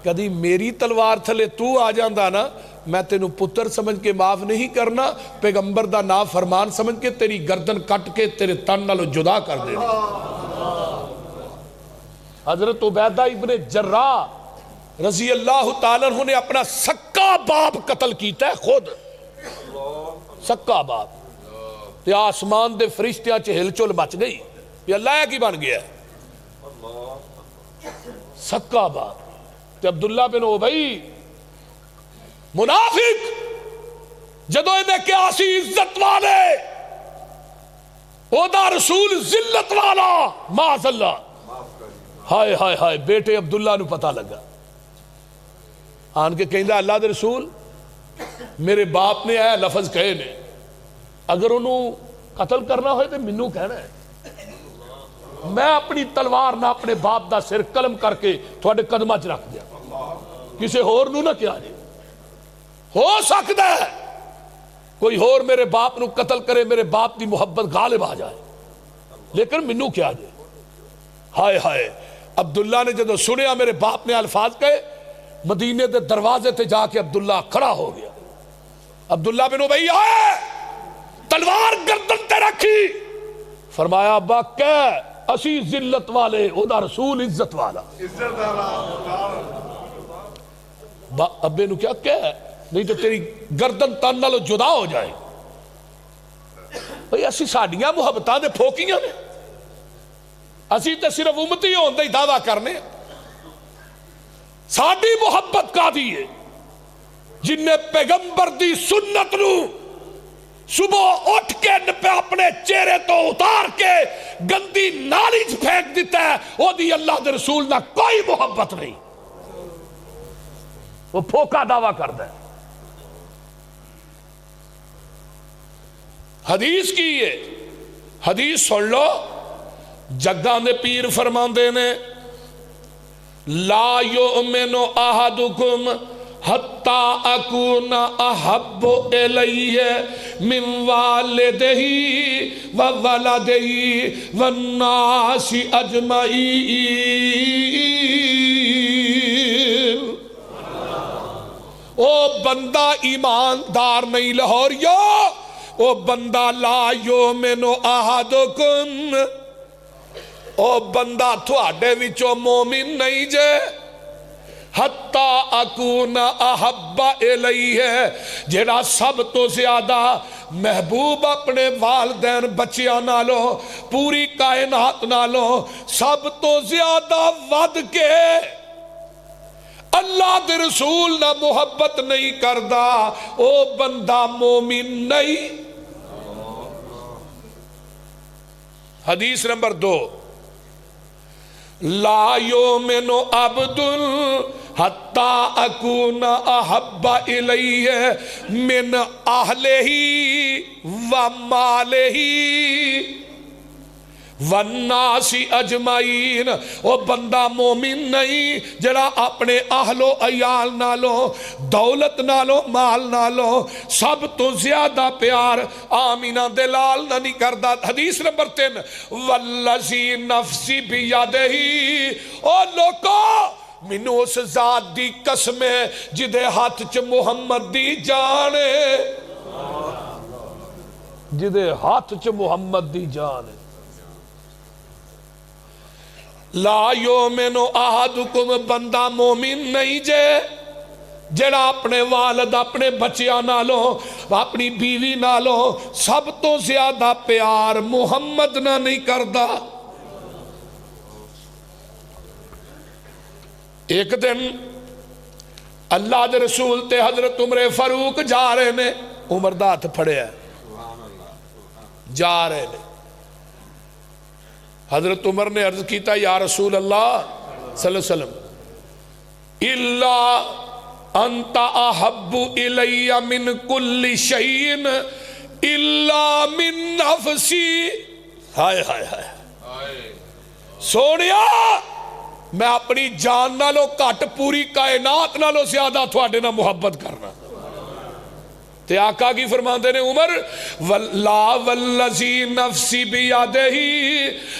کدی میری تلوار تھلے تو آ جاندہ نا، میں تینو پتر سمجھ کے معاف نہیں کرنا، پیغمبر دا نا فرمان سمجھ کے تیری گردن کٹ کے تیرے تن نالو جدا کر دینا۔ حضرت عبیدہ ابن جراح رضی اللہ تعالیٰ عنہ نے اپنا سکا باپ قتل کیتا ہے، خود سکا باپ، تے آسمان دے فرشتیاں چے ہل چول مچ گئی، یہ اللہ کی بن گیا ہے سکا باپ۔ تے عبداللہ بن ابی منافق جدو انہیں کیا سی عزت والے، او دا رسول ذلت والا، معاذ اللہ، ہائے ہائے ہائے، بیٹے عبداللہ نو پتہ لگا، آن کے کہیں دا اللہ دے رسول میرے باپ نے آیا لفظ کہے نے، اگر انہوں قتل کرنا ہوئے تو منو کہنا ہے، میں اپنی تلوار نہ اپنے باپ دا سر قلم کر کے تھوڑے قدمہ چ رکھ دیا، کسے ہور نو نہ کیا جائے۔ ہو سکتا ہے کوئی ہور میرے باپ نو قتل کرے، میرے باپ دی محبت غالب آ جائے، لیکن منو کیا جائے۔ ہائے ہائے، عبداللہ نے جدو سنیا میرے باپ نے الفاظ کہے، مدینے دے دروازے تے جا کے عبداللہ کھڑا ہو گیا۔ عبداللہ بن ابی آئے، تلوار گردن تے رکھی، فرمایا ابا کہہ اسی ذلت والے، او دا رسول عزت والا۔ ابے نو کیا کہہ، نہیں تو تیری گردن تن نالو جدا ہو جائے۔ بھئی اسی ساڑیاں محبتاں دے پھوکیاں نے، اسی تے صرف امتی ہوندے ہی دعویٰ کرنے، ساڑی محبت کا دیئے جن نے پیغمبر دی سنت نو صبح اٹھ کے پہ اپنے چہرے تو اتار کے گندی نالی پھینک دیتا ہے، وہ دی اللہ دے رسول نہ کوئی محبت نہیں، وہ پھوکا دعویٰ کرتا ہے۔ حدیث کی یہ حدیث سن لو، جگاں دے پیر فرمان دینے، لا یؤمن احدکم حتی اکون احب الیہ من والدہ و ولدہ والناس اجمعین۔ او بندہ ایماندار نہیں لاہوریو، او بندہ لا یؤمن احدکم، او بندہ تھوڑے وچوں مومن نہیں جے، حتی اکون احب الیہ، جڑا سب تو زیادہ محبوب اپنے والدین بچیاں نالوں پوری کائنات نالوں سب تو زیادہ ود کے اللہ دے رسول نہ محبت نہیں کردا، او بندہ مومن نہیں۔ حدیث نمبر 2، لا یؤمن عبد حتی اکون احب الیہ من اہلہ و مالہ والناس اجمعین، او بندہ مومن نہیں جڑا اپنے اہل و عیال نالوں دولت نالوں مال نالوں سب تو زیادہ پیار آمینہ دلال نہ نہیں کردا۔ حدیث نمبر 3، والذی نفسی بیدہ، او لوکو مینوں اس ذات دی قسم ہے جدے ہاتھ چ محمد دی جان ہے، جدے ہاتھ چ محمد دی جان ہے۔ لا یؤمن احدکم، بندہ مومن نہیں جے جڑا اپنے والد اپنے بچیاں نالوں اپنی بیوی نالوں سب تو زیادہ پیار محمد نہ نہیں کردا۔ ایک دن اللہ دے رسول تے حضرت عمر فاروق جا رہے نے، عمر دا ہاتھ پھڑے ہے، جا رہے نے۔ حضرت عمر نے عرض کیتا یا رسول اللہ صلی اللہ علیہ وسلم، الا انت احب الی من کل شیء الا من نفسی۔ ہائے ہائے ہائے، سونیا میں اپنی جان نالوں کٹ پوری کائنات نالوں زیادہ تھوڑے نہ محبت کرنا۔ تے آقا کی فرماندے نے عمر، لا والذی نفسی بیدہ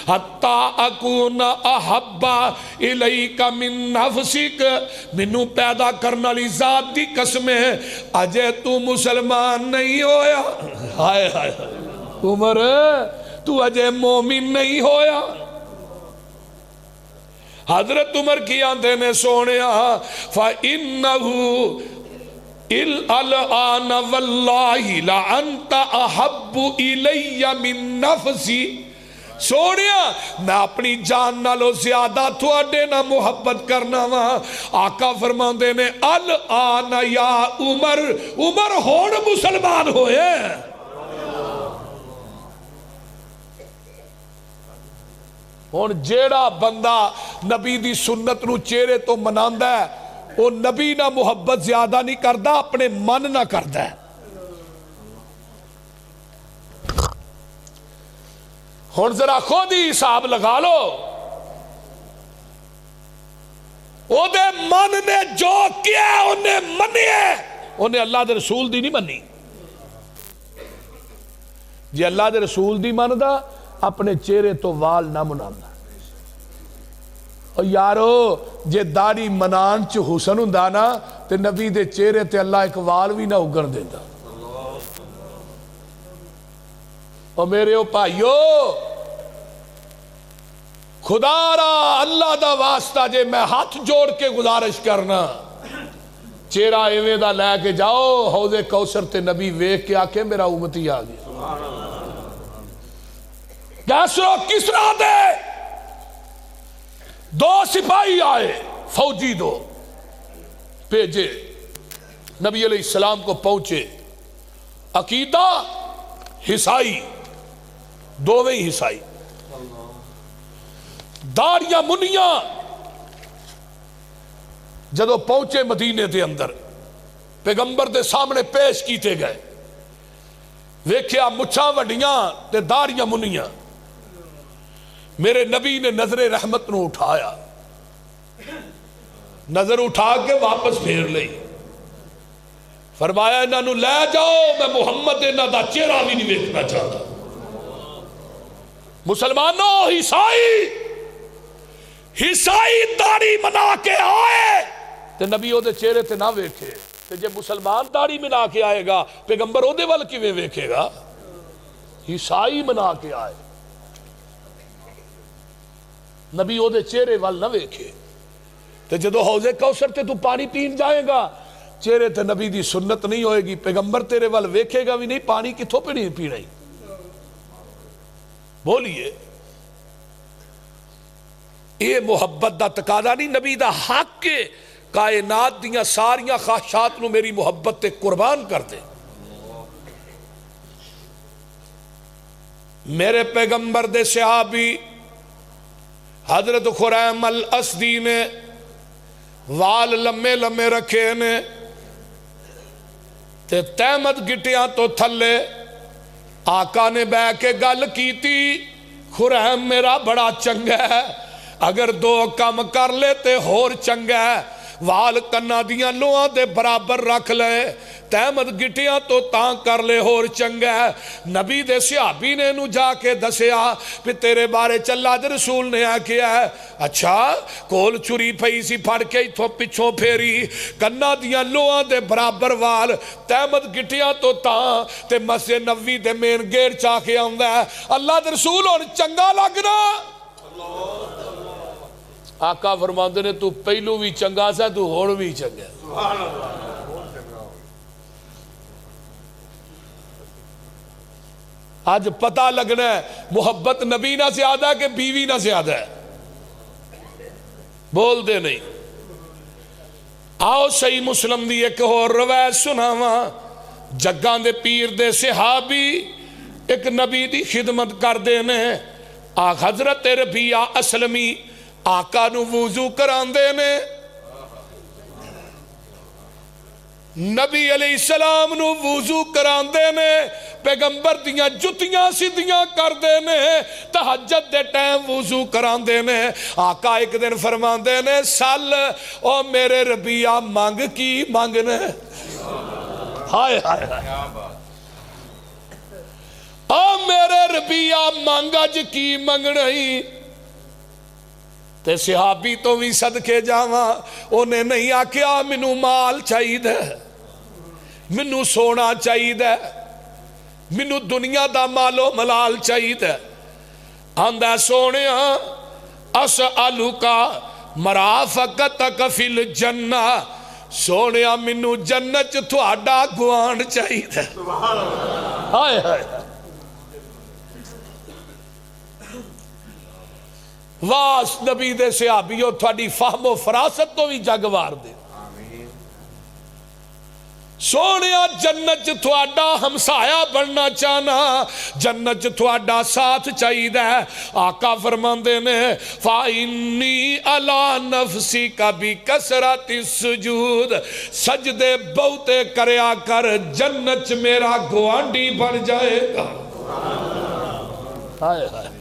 حتی اکون احب الیک من نفسک، منو پیدا کرنا لی ذات دی قسم ہے اجے تو مسلمان نہیں ہویا۔ ہائے ہائے عمر تو اجے مومن نہیں ہویا۔ حضرت عمر کی آندے نے سونیا فَإِنَّهُ الان واللہ لانت احب الی من نفسی، سونیا میں اپنی جان نالو زیادہ تھوڑے نہ محبت کرنا وا۔ آقا فرماندے نے الان یا عمر، عمر ہون مسلمان ہوئے۔ ہون جیڑا بندہ نبی دی سنت نو چہرے تو مناندا ہے وہ نبی نہ محبت زیادہ نہیں کردا، اپنے من نہ کردا ہے۔ ہن ذرا خود ہی حساب لگا لو، او دے من نے جو کیا انہیں منی ہے، انہیں اللہ دے رسول دی نہیں منی۔ جی اللہ دے رسول دی مندا اپنے چہرے تو وال نہ مناندا۔ اور یارو جے داڑھی منان چ حسن ہوندا نا تے نبی دے چہرے تے اللہ ایک وال بھی نہ اگن دیندا۔ اور میرے او بھائیو خدا را اللہ دا واسطہ جے میں ہاتھ جوڑ کے گزارش کرنا، چہرہ ایویں دا لے کے جاؤ حوض کوثر تے نبی ویکھ کے آکھے میرا امتی آ گیا۔ کیسرو کسرا دے دو سپاہی آئے فوجی، دو بھیجے نبی علیہ السلام کو پہنچے، عقیدہ حسائی دوویں حسائی، داڑیاں منیاں۔ جدو پہنچے مدینے دے اندر پیغمبر دے سامنے پیش کیتے گئے، ویکھیا مچھاں وڈیاں تے داڑیاں منیاں۔ میرے نبی نے نظر رحمت نو اٹھایا، نظر اٹھا کے واپس پھیر لئی، فرمایا انہوں لے جاؤ، میں محمد انہوں دا چہرہ بھی نہیں دیکھنا چاہتا۔ مسلمانوں، عیسائی داڑھی منا کے آئے تے نبی او دے چہرے تے نہ ویکھے، تے جے مسلمان داڑھی منا کے آئے گا پیغمبر او دے ول کیویں ویکھے گا؟ عیسائی منا کے آئے، نبی او دے چہرے ول نہ ویکھے، تے جدو حوض کوثر تے تو پانی پین جائے گا چہرے تے نبی دی سنت نہیں ہوئے گی، پیغمبر تیرے ول ویکھے گا بھی نہیں، پانی کتھوں پینا ہی؟ بولیے، یہ محبت دا تقاضا نہیں، نبی دا حق کے کائنات دیاں ساریاں خواہشات نو میری محبت تے قربان کر دے۔ میرے پیغمبر دے صحابی حضرت خریم الاسدی نے وال لمے لمے رکھے نے تے تحمد گٹیاں تو تھلے آقا نے بہ کے گل کیتی، خریم میرا بڑا چنگا ہے، اگر دو کم کر لے تے ہور چنگا ہے، وال کنا دیاں لوہاں دے برابر رکھ لے، تحمد گٹیاں تو تاں کر لے ہور چنگا ہے۔ نبی دے صحابی نے نو جا کے دسیا پہ تیرے بارے اللہ دے رسول نے آکیا ہے، اچھا کول چوری پئی سی پھڑ کے اتھوں پچھوں پھیری، کنا دیاں لوہاں دے برابر وال، تحمد گٹیاں تو تاں تے مسجد نبوی دے مین گیٹ چاہ کے آندا ہے، اللہ دے رسول اور چنگا لگنا۔ آقا فرماندے نے تو پہلو بھی چنگا سا، تو ہون بھی چنگا۔ آج پتہ لگنا ہے محبت نبی نہ زیادہ کہ بیوی نہ زیادہ ہے، بول دے نہیں۔ آؤ صحیح مسلم دی ایک اور روایت سناواں، جگاں دے پیر دے صحابی ایک نبی دی خدمت کر دینے، حضرت ربیعہ اسلمی آقا نو وضو کران دینے، نبی علیہ السلام نو وضو کران دینے، پیغمبر دیاں جتیاں سیدھیاں کر دینے، تہجد دے ٹائم وضو کران دینے۔ آقا ایک دن فرمان دینے، سال او میرے ربیعہ مانگ کی مانگنے، ہائے ہائے او میرے ربیعہ مانگا جی کی مانگنئی، تے صحابی تو بھی صدقے جاواں، انہیں نہیں آکیا منو مال چاہی دے، منو سونا چاہی دے، منو دنیا دا مالو ملال چاہی دے، آندہ سونیا اسألوکا مرافقتک فی الجنہ، سونیا منو جنت تھوڑا گوان چاہی دے۔ ہائے ہائے واس نبی دے صحابیوں تھوڑی فہم و فراست تو بھی جگوار دے، سونیا جنت تھوڑا ہمسایا بننا چاہنا، جنت تھوڑا ساتھ چاہی دے۔ آقا فرماندے نے فَإِنِّي عَلَى نَفْسِي کبھی کثرت السجود، سجدے بہتے کریا کر جنت میرا گوانڈی بن جائے گا۔ ہائے ہائے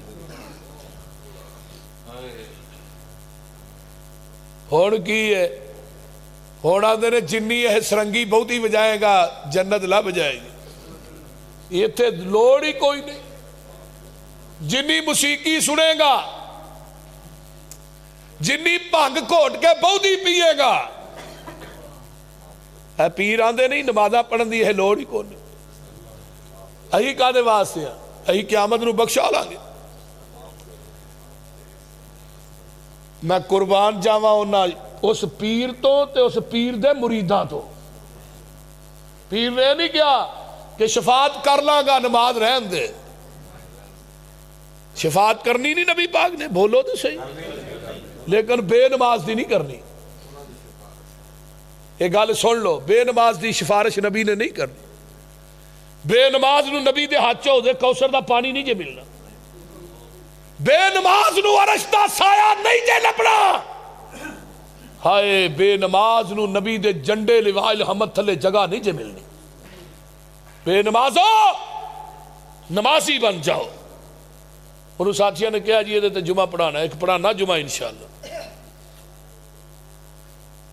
ہون کی ہے، ہونا دینے جنی ہے سرنگی بہتی بجائے گا جنت لب جائے گی، یہ تھے لوڑ ہی کوئی نہیں۔ جنی موسیقی سنے گا، جنی پانگ کھوٹ کے بہتی پیے گا، اے پیر آندے نہیں نمازہ پڑھن دی ہے لوڑ ہی کوئی نہیں، اہی کہنے واسطے ہیں، اہی قیامت نو بخشا لانگے۔ میں قربان جاواں انہاں اس پیر تو تے اس پیر دے مریداں تو، پیر نے نہیں کیا کہ شفاعت کر لاں گا نماز رہن دے، شفاعت کرنی نہیں نبی پاک نے، بولو تو صحیح، لیکن بے نماز دی نہیں کرنی، یہ گل سن لو، بے نماز دی سفارش نبی نے نہیں کرنی، بے نماز نو نبی دے ہاتھ چو دے کوثر دا پانی نہیں جے ملنا، بے نماز نو عرش دا سایہ نہیں جے لبنا، ہائے بے نماز نو نبی دے جنڈے لوائل حمد تھلے جگہ نہیں جے ملنی۔ بے نمازو نمازی بن جاؤ۔ انہوں ساتھیوں نے کہا جی یہ دیتے جمعہ پڑھانا ہے، ایک پڑھانا جمعہ انشاءاللہ۔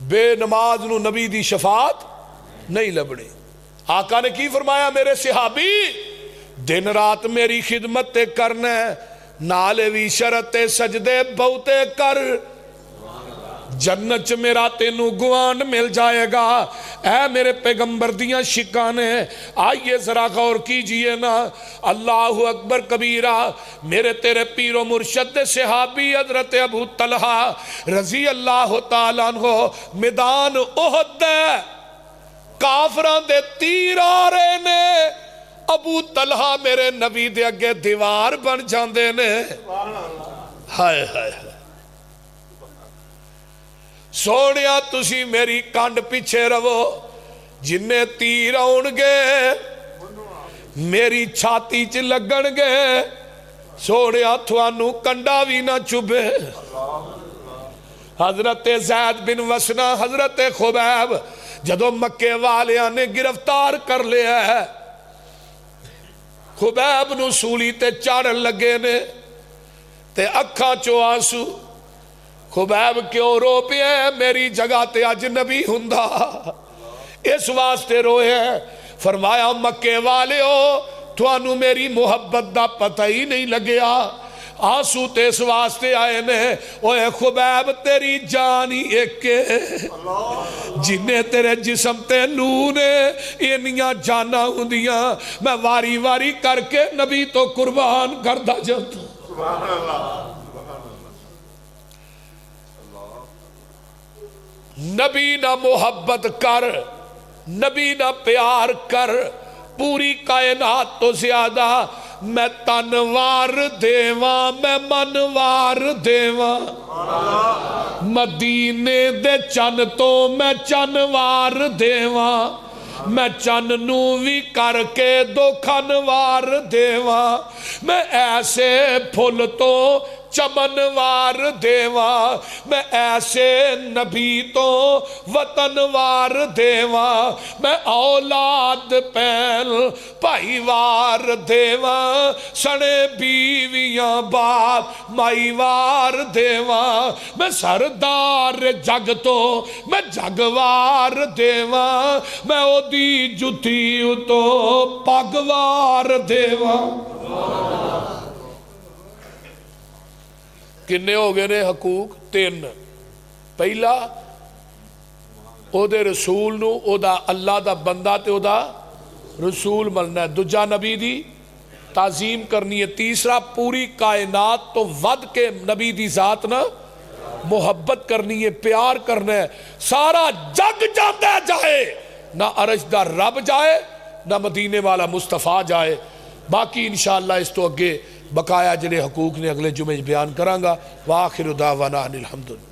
بے نماز نو نبی دی شفاعت نہیں لبنے. آقا نے کی فرمایا میرے صحابی دن رات میری خدمت تے کرنا ہے نالے وی شرط سجدے بہتے کر جنت میرا تینو گوان مل جائے گا. اے میرے پیغمبر دیاں شکانے آئیے ذرا غور کیجئے نا. اللہ اکبر کبیرہ. میرے تیرے پیر و مرشد صحابی حضرت ابو طلحہ رضی اللہ تعالیٰ عنہ میدان احد دے کافران دے تیر آ رہے نے. ابو طلحہ میرے نبی دے اگے دیوار بن جاندے نے. ہائے ہائے سونیا تسی میری کانڈ پیچھے رو جنہیں تیر آن گے میری چھاتی چ لگن گے سونیا تھوانو کنڈا بھی نہ چبے. حضرت زید بن وسنا حضرت خبیب جدو مکے والیاں نے گرفتار کر لیا ہے خبیب نو سولی تے چاڑن لگے نے تے اکھاں چو آنسو. خبیب کیوں رو پیا میری جگہ تے اج نبی ہندا اس واسطے روئے. فرمایا مکے والے ہو تھانو میری محبت دا پتہ ہی نہیں لگیا. آنسو تے اس واسطے آئے نے اوے خبیب تیری جان ہی ایک جنہیں تیرے جسم تے لونے انیاں جانا ہوندیاں میں واری واری کر کے نبی تو قربان کردہ جاتا. سبحان اللہ. نبی نہ محبت کر نبی نہ پیار کر پوری کائنات تو زیادہ میں تنوار دیواں میں منوار دیواں مدینے دے چن تو میں چنوار دیواں میں چن نو بھی کر کے دو کھنوار دیواں میں ایسے پھول تو چمنوار دیواں میں ایسے نبی تو وطنوار دیواں میں اولاد پین بھائی وار دیواں سنے بیویاں باپ مائی وار دیواں میں سردار جگ تو میں جگوار دیواں میں او دی جتی تو پگوار دیواں. کنے ہو گئے نے حقوق 3. پہلا او دے رسول نو او دا اللہ دا بندہ تے او دا رسول ملنا ہے. دوجا نبی دی تعظیم کرنی ہے. تیسرا پوری کائنات تو ود کے نبی دی ذات نہ محبت کرنی ہے پیار کرنا ہے. سارا جگ جاتا جائے نہ عرش دا رب جائے نہ مدینے والا مصطفیٰ جائے. باقی انشاءاللہ اس تو اگے بقایا جنہیں حقوق نے اگلے جمعے بیان کرانگا. وآخر دعوانا ان الحمدللہ.